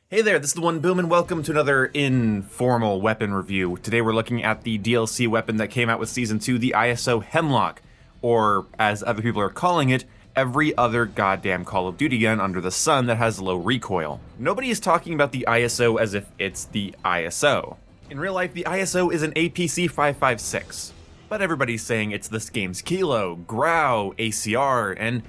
Hey there, this is the One Boom, and welcome to another informal weapon review. Today we're looking at the DLC weapon that came out with Season 2, the ISO Hemlock, or as other people are calling it, every other goddamn Call of Duty gun under the sun that has low recoil. Nobody is talking about the ISO as if it's the ISO. In real life, the ISO is an APC 556, but everybody's saying it's this game's Kilo, Grau, ACR, and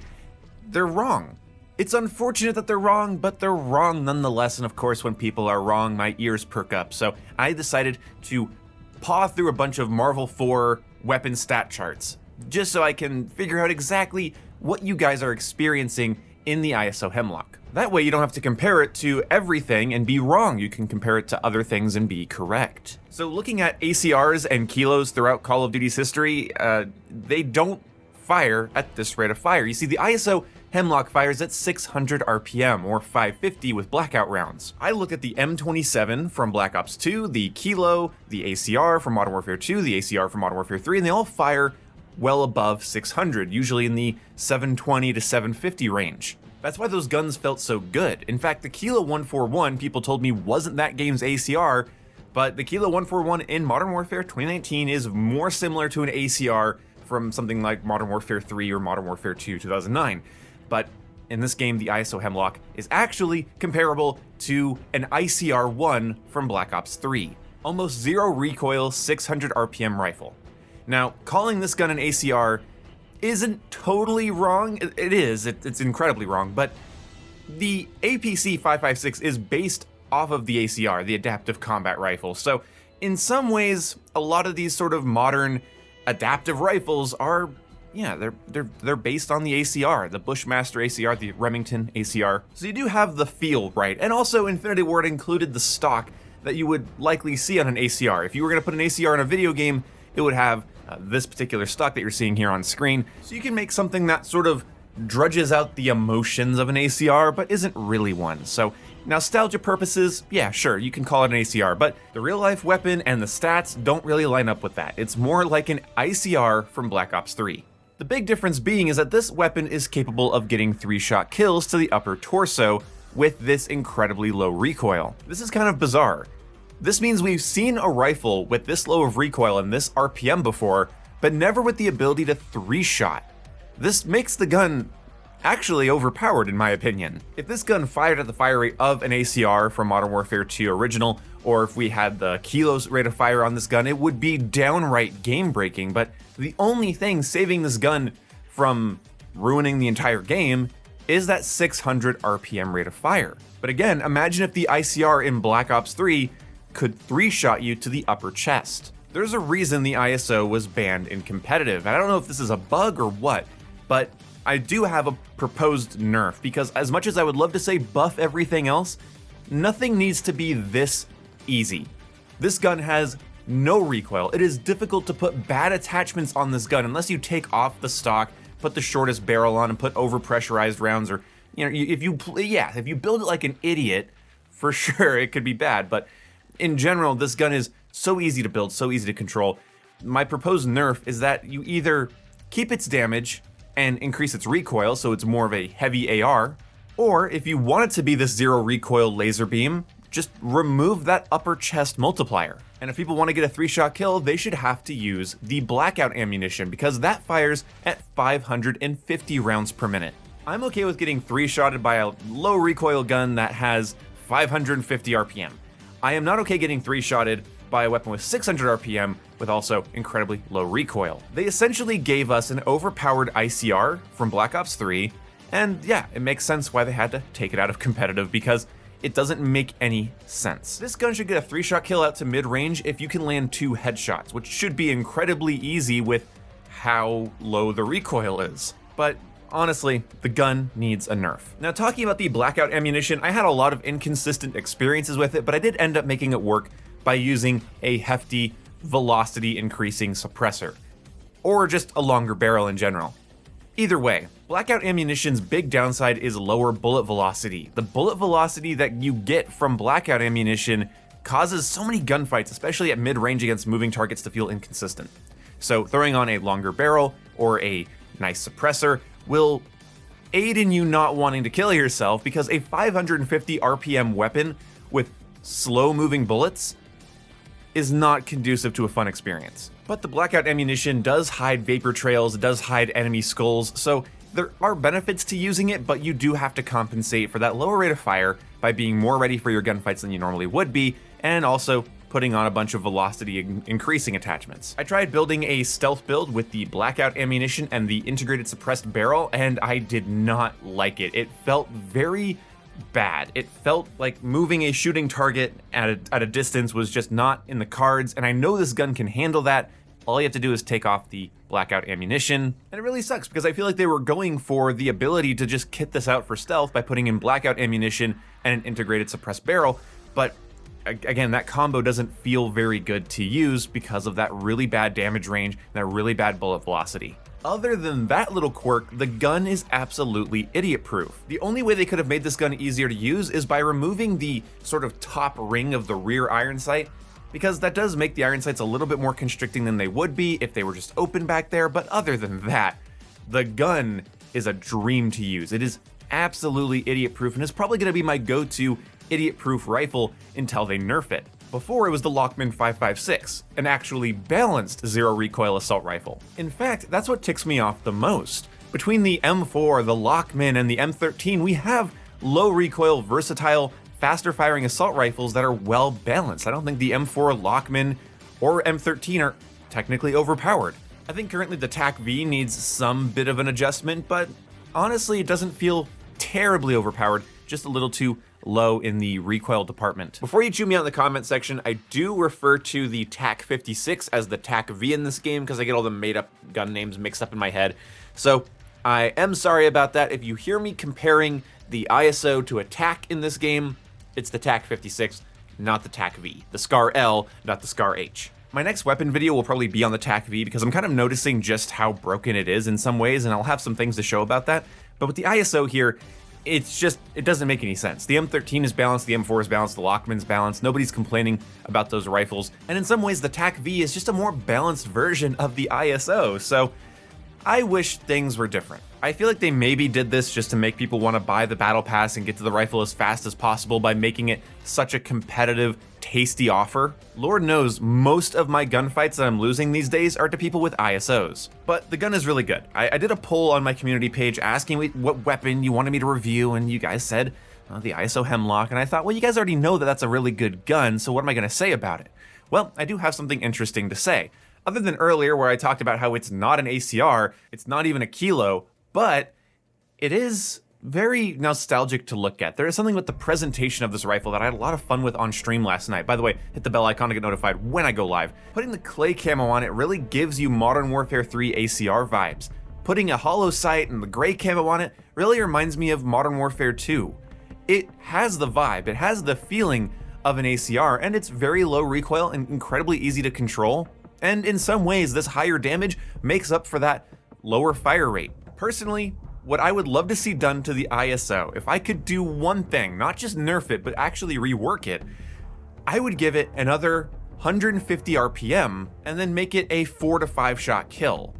they're wrong. It's unfortunate that they're wrong, but they're wrong nonetheless, and of course when people are wrong, my ears perk up. So I decided to paw through a bunch of Marvel 4 weapon stat charts, just so I can figure out exactly what you guys are experiencing in the ISO Hemlock. That way you don't have to compare it to everything and be wrong, you can compare it to other things and be correct. So looking at ACRs and kilos throughout Call of Duty's history, they don't fire at this rate of fire. You see, the ISO Hemlock fires at 600 RPM, or 550 with blackout rounds. I looked at the M27 from Black Ops 2, the Kilo, the ACR from Modern Warfare 2, the ACR from Modern Warfare 3, and they all fire well above 600, usually in the 720 to 750 range. That's why those guns felt so good. In fact, the Kilo 141, people told me wasn't that game's ACR, but the Kilo 141 in Modern Warfare 2019 is more similar to an ACR from something like Modern Warfare 3 or Modern Warfare 2 2009. But in this game, the ISO Hemlock is actually comparable to an ICR-1 from Black Ops 3. Almost zero recoil, 600 RPM rifle. Now, calling this gun an ACR isn't totally wrong. It is, it's incredibly wrong, but the APC 556 is based off of the ACR, the Adaptive Combat Rifle. So in some ways, a lot of these sort of modern adaptive rifles are, yeah, they're based on the ACR, the Bushmaster ACR, the Remington ACR. So you do have the feel right, and also Infinity Ward included the stock that you would likely see on an ACR. If you were going to put an ACR in a video game, it would have this particular stock that you're seeing here on screen. So you can make something that sort of drudges out the emotions of an ACR, but isn't really one. So nostalgia purposes, yeah, sure, you can call it an ACR, but the real life weapon and the stats don't really line up with that. It's more like an ICR from Black Ops 3. The big difference being is that this weapon is capable of getting 3-shot kills to the upper torso with this incredibly low recoil. This is kind of bizarre. This means we've seen a rifle with this low of recoil and this RPM before, but never with the ability to 3-shot. This makes the gun actually overpowered in my opinion. If this gun fired at the fire rate of an ACR from Modern Warfare 2 original, or if we had the Kilo's rate of fire on this gun, it would be downright game breaking, but the only thing saving this gun from ruining the entire game is that 600 RPM rate of fire. But again, imagine if the ICR in Black Ops 3 could 3-shot you to the upper chest. There's a reason the ISO was banned in competitive, and I don't know if this is a bug or what, but I do have a proposed nerf, because as much as I would love to say buff everything else, nothing needs to be this easy. This gun has no recoil. It is difficult to put bad attachments on this gun unless you take off the stock, put the shortest barrel on, and put overpressurized rounds, or if you build it like an idiot, for sure it could be bad. But in general, this gun is so easy to build, so easy to control. My proposed nerf is that you either keep its damage and increase its recoil so it's more of a heavy AR, or if you want it to be this zero recoil laser beam, just remove that upper chest multiplier. And if people want to get a 3-shot kill, they should have to use the blackout ammunition, because that fires at 550 rounds per minute. I'm okay with getting 3-shotted by a low recoil gun that has 550 RPM. I am not okay getting 3-shotted by a weapon with 600 RPM with also incredibly low recoil. They essentially gave us an overpowered ICR from Black Ops 3, and yeah, it makes sense why they had to take it out of competitive, because it doesn't make any sense. This gun should get a 3-shot kill out to mid-range if you can land 2 headshots, which should be incredibly easy with how low the recoil is. But honestly, the gun needs a nerf. Now, talking about the blackout ammunition, I had a lot of inconsistent experiences with it, but I did end up making it work by using a hefty velocity increasing suppressor, or just a longer barrel in general. Either way, blackout ammunition's big downside is lower bullet velocity. The bullet velocity that you get from blackout ammunition causes so many gunfights, especially at mid-range against moving targets, to feel inconsistent. So throwing on a longer barrel or a nice suppressor will aid in you not wanting to kill yourself, because a 550 RPM weapon with slow-moving bullets is not conducive to a fun experience. But the blackout ammunition does hide vapor trails, it does hide enemy skulls, so there are benefits to using it, but you do have to compensate for that lower rate of fire by being more ready for your gunfights than you normally would be, and also putting on a bunch of velocity increasing attachments. I tried building a stealth build with the blackout ammunition and the integrated suppressed barrel, and I did not like it. It felt very bad. It felt like moving a shooting target at a distance was just not in the cards, and I know this gun can handle that. All you have to do is take off the blackout ammunition, and it really sucks because I feel like they were going for the ability to just kit this out for stealth by putting in blackout ammunition and an integrated suppressed barrel, but again, that combo doesn't feel very good to use because of that really bad damage range and that really bad bullet velocity. Other than that little quirk, the gun is absolutely idiot-proof. The only way they could have made this gun easier to use is by removing the sort of top ring of the rear iron sight, because that does make the iron sights a little bit more constricting than they would be if they were just open back there, but other than that, the gun is a dream to use. It is absolutely idiot-proof and is probably going to be my go-to idiot-proof rifle until they nerf it. Before, it was the Lockman 5.56, an actually balanced zero recoil assault rifle. In fact, that's what ticks me off the most. Between the M4, the Lockman, and the M13, we have low recoil, versatile, faster firing assault rifles that are well balanced. I don't think the M4, Lockman, or M13 are technically overpowered. I think currently the TAC-V needs some bit of an adjustment, but honestly, it doesn't feel terribly overpowered, just a little too low in the recoil department. Before you chew me out in the comment section, I do refer to the TAC-56 as the TAC-V in this game because I get all the made-up gun names mixed up in my head. So I am sorry about that. If you hear me comparing the ISO to a TAC in this game, it's the TAC-56, not the TAC-V. The SCAR-L, not the SCAR-H. My next weapon video will probably be on the TAC-V because I'm kind of noticing just how broken it is in some ways, and I'll have some things to show about that. But with the ISO here, it doesn't make any sense. The M13 is balanced, the M4 is balanced, the Lockman's balanced, nobody's complaining about those rifles, and in some ways the TAC-V is just a more balanced version of the ISO, so I wish things were different. I feel like they maybe did this just to make people want to buy the battle pass and get to the rifle as fast as possible by making it such a competitive, tasty offer. Lord knows most of my gunfights that I'm losing these days are to people with ISOs. But the gun is really good. I did a poll on my community page asking what weapon you wanted me to review, and you guys said the ISO Hemlock, and I thought, well, you guys already know that that's a really good gun, so what am I going to say about it? Well, I do have something interesting to say. Other than earlier where I talked about how it's not an ACR, it's not even a kilo, but it is very nostalgic to look at. There is something with the presentation of this rifle that I had a lot of fun with on stream last night. By the way, hit the bell icon to get notified when I go live. Putting the clay camo on it really gives you Modern Warfare 3 ACR vibes. Putting a hollow sight and the gray camo on it really reminds me of Modern Warfare 2. It has the vibe, it has the feeling of an ACR, and it's very low recoil and incredibly easy to control. And in some ways, this higher damage makes up for that lower fire rate. Personally, what I would love to see done to the ISO, if I could do one thing, not just nerf it, but actually rework it, I would give it another 150 RPM and then make it a 4 to 5 shot kill.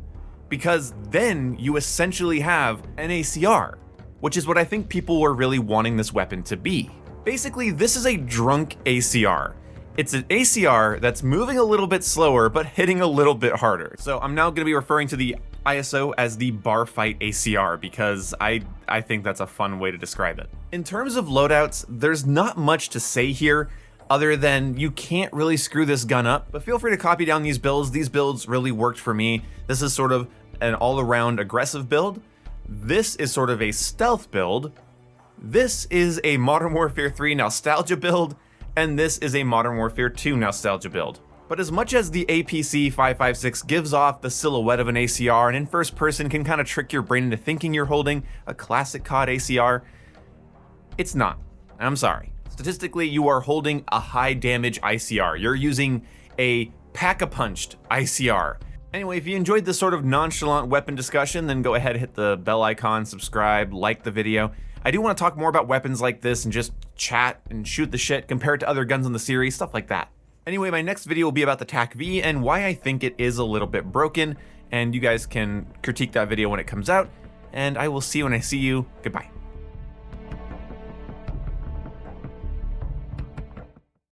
Because then you essentially have an ACR, which is what I think people were really wanting this weapon to be. Basically, this is a drunk ACR. It's an ACR that's moving a little bit slower, but hitting a little bit harder. So I'm now going to be referring to the ISO as the bar fight ACR because I think that's a fun way to describe it. In terms of loadouts, there's not much to say here other than you can't really screw this gun up, but feel free to copy down these builds. These builds really worked for me. This is sort of an all-around aggressive build. This is sort of a stealth build. This is a Modern Warfare 3 nostalgia build, and this is a Modern Warfare 2 nostalgia build. But as much as the APC 5.56 gives off the silhouette of an ACR and in first person can kind of trick your brain into thinking you're holding a classic COD ACR, it's not. I'm sorry. Statistically, you are holding a high damage ICR. You're using a pack-a-punched ICR. Anyway, if you enjoyed this sort of nonchalant weapon discussion, then go ahead, hit the bell icon, subscribe, like the video. I do want to talk more about weapons like this and just chat and shoot the shit, compare it to other guns in the series, stuff like that. Anyway, my next video will be about the TAC-V and why I think it is a little bit broken, and you guys can critique that video when it comes out. and I will see you when I see you. Goodbye.